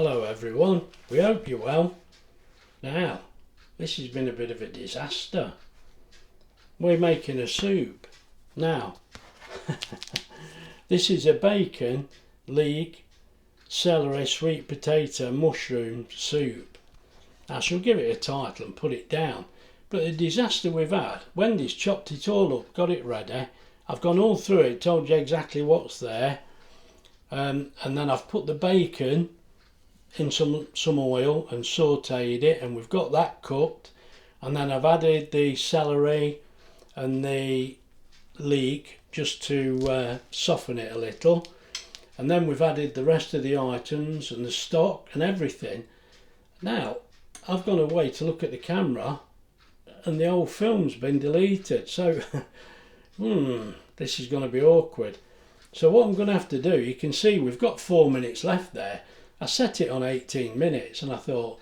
Hello everyone, we hope you're well. Now, this has been a bit of a disaster. We're making a soup. Now, this is a bacon, leek, celery, sweet potato, mushroom soup. I shall give it a title and put it down. But the disaster we've had, Wendy's chopped it all up, got it ready. I've gone all through it, told you exactly what's there. And then I've put the bacon in some oil and sauteed it, and we've got that cooked. And then I've added the celery and the leek just to soften it a little. And then we've added the rest of the items and the stock and everything. Now, I've gone away to look at the camera and the old film's been deleted, so this is going to be awkward. So what I'm going to have to do, you can see we've got 4 minutes left there. I set it on 18 minutes and I thought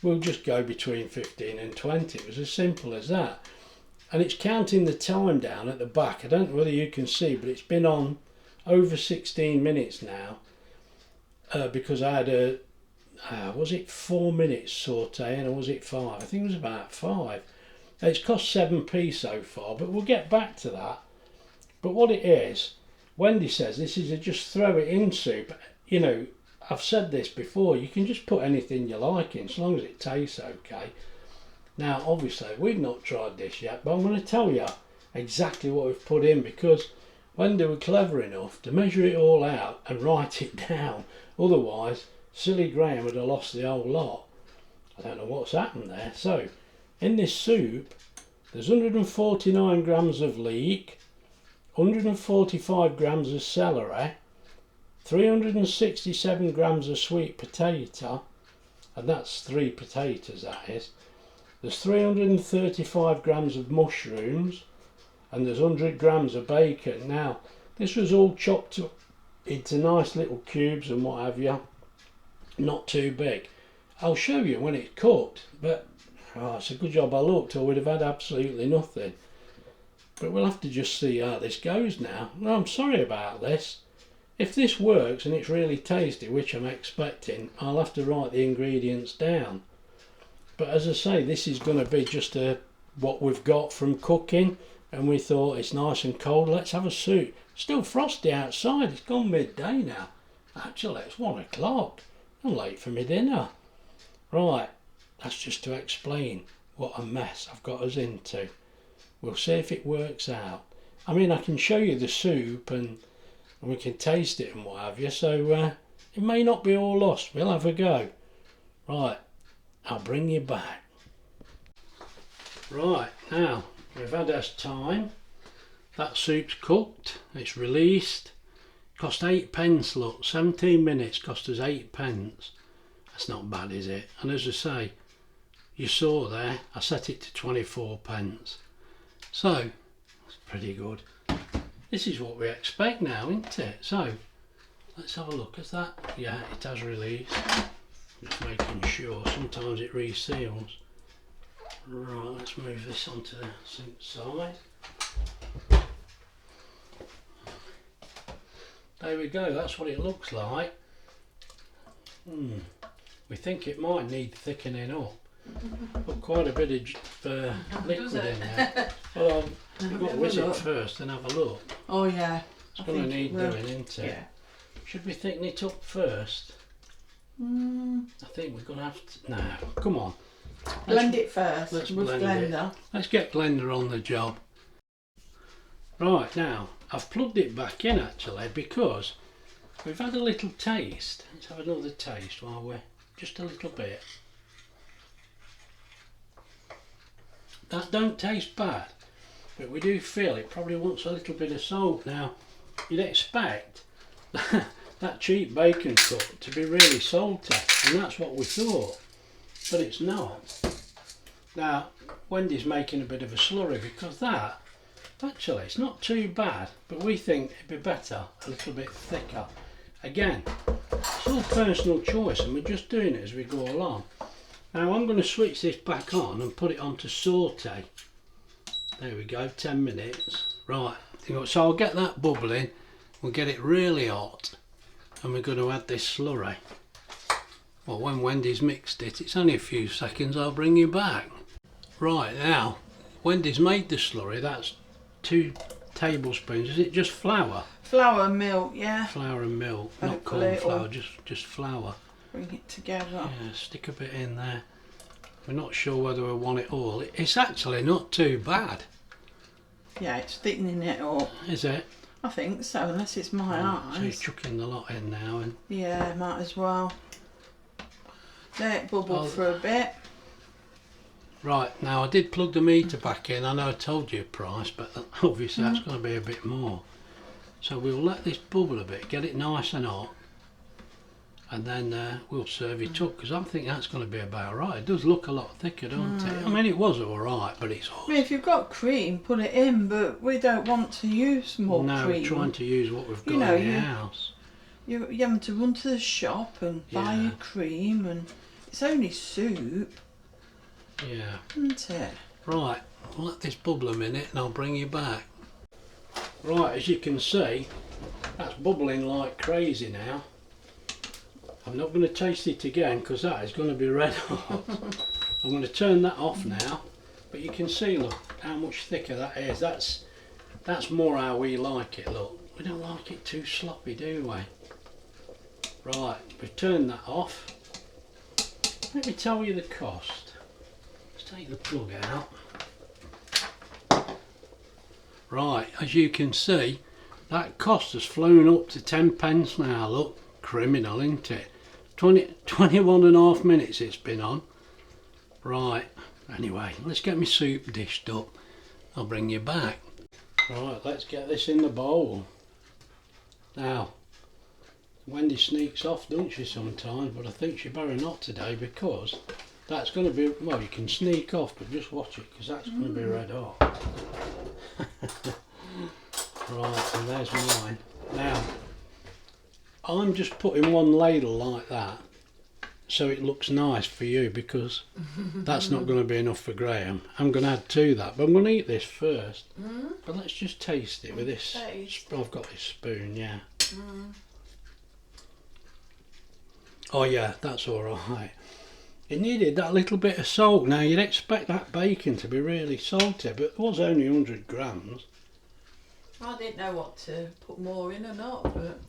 we'll just go between 15 and 20. It was as simple as that. And it's counting the time down at the back. I don't know whether you can see, but it's been on over 16 minutes now because I had was it 4 minutes sauteing or was it 5? I think it was about 5. It's cost 7p so far, but we'll get back to that. But what it is, Wendy says this is a just throw it in soup. You know, I've said this before, you can just put anything you like in, as long as it tastes okay. Now, obviously, we've not tried this yet, but I'm going to tell you exactly what we've put in, because Wendy were clever enough to measure it all out and write it down. Otherwise, silly Graham would have lost the whole lot. I don't know what's happened there. So, in this soup, there's 149 grams of leek, 145 grams of celery, 367 grams of sweet potato, and that's 3 potatoes that is. There's 335 grams of mushrooms, and there's 100 grams of bacon. Now, this was all chopped up into nice little cubes and what have you, not too big. I'll show you when it's cooked, but it's a good job I looked, or we'd have had absolutely nothing. But we'll have to just see how this goes now. No, I'm sorry about this. If this works and it's really tasty, which I'm expecting, I'll have to write the ingredients down. But as I say, this is going to be just what we've got from cooking, and we thought it's nice and cold, let's have a soup. Still frosty outside, it's gone midday now. Actually, it's 1 o'clock. I'm late for my dinner. Right, that's just to explain what a mess I've got us into. We'll see if it works out. I mean, I can show you the soup and we can taste it and what have you, so it may not be all lost. We'll have a go. Right, I'll bring you back. Right, now we've had our time. That soup's cooked, it's released. Cost 8p, look, 17 minutes cost us 8p. That's not bad, is it? And as I say, you saw there, I set it to 24p. So, that's pretty good. This is what we expect now, isn't it? So, let's have a look at that. Yeah, it has released. Just making sure, sometimes it reseals. Right, let's move this onto the sink side. There we go, that's what it looks like. We think it might need thickening up. Put quite a bit of liquid in there. Well, I've got to whiz it first and have a look. Oh yeah. It's going to need doing, isn't it? Yeah. Should we thicken it up first? I think we're going to have to... No, come on. Blend it first Let's with blend blender. it. Let's get blender on the job. Right, now, I've plugged it back in actually because we've had a little taste. Let's have another taste while we're... Just a little bit. That don't taste bad, but we do feel it probably wants a little bit of salt. Now, you'd expect that cheap bacon cut to be really salty, and that's what we thought, but it's not. Now, Wendy's making a bit of a slurry because that, actually, it's not too bad, but we think it'd be better a little bit thicker. Again, it's all personal choice, and we're just doing it as we go along. Now I'm going to switch this back on and put it on to saute. There we go, 10 minutes. Right, so I'll get that bubbling, we'll get it really hot, and we're going to add this slurry. Well, when Wendy's mixed it, it's only a few seconds, I'll bring you back. Right, now, Wendy's made the slurry. That's 2 tablespoons. Is it just flour? Flour and milk, yeah. Flour and milk, not Hopefully corn flour, it'll just flour. bring it together. Yeah, stick a bit in there. We're not sure whether we want it all. It's actually not too bad. Yeah, it's thickening it up. Is it? I think so, unless it's my eyes. So you're chucking the lot in now, and Yeah, might as well. Let it bubble for a bit. right, now I did plug the meter back in. I know I told you a price, but obviously that's going to be a bit more. So we'll let this bubble a bit, get it nice and hot, and then we'll serve it up, because I think that's going to be about right. It does look a lot thicker, don't it? I mean, it was alright, but it's hot. I mean, if you've got cream, put it in, but we don't want to use more No, cream. we're trying to use what we've got You know, in the house. You're having to run to the shop and buy Yeah. your cream, and it's only soup, Yeah. isn't it? Right, we'll let this bubble a minute and I'll bring you back. Right, as you can see, that's bubbling like crazy now. I'm not going to taste it again, because that is going to be red hot. I'm going to turn that off now, but you can see, look, how much thicker that is. That's more how we like it, look. We don't like it too sloppy, do we? Right, we've turned that off. Let me tell you the cost. Let's take the plug out. Right, as you can see, that cost has flown up to 10 pence now, look. Criminal, isn't it? 21 and a half minutes it's been on. Right, anyway, let's get my soup dished up. I'll bring you back. Right, let's get this in the bowl. Now, Wendy sneaks off, don't she, sometimes, but I think she better not today, because that's going to be, well, you can sneak off, but just watch it, because that's going to be red hot. Right, and there's mine. Now, I'm just putting one ladle like that, so it looks nice for you, because that's not going to be enough for Graham. I'm going to add to that, but I'm going to eat this first. But let's just taste it with this. I've got this spoon, yeah. Oh yeah, that's alright. It needed that little bit of salt. Now you'd expect that bacon to be really salty, but it was only 100 grams. I didn't know what to put more in or not, but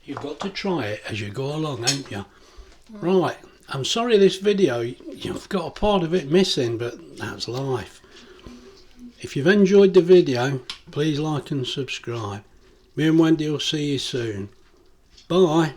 You've got to try it as you go along, haven't you? Right, I'm sorry this video, you've got a part of it missing, but that's life. If you've enjoyed the video, please like and subscribe. Me and Wendy will see you soon. Bye.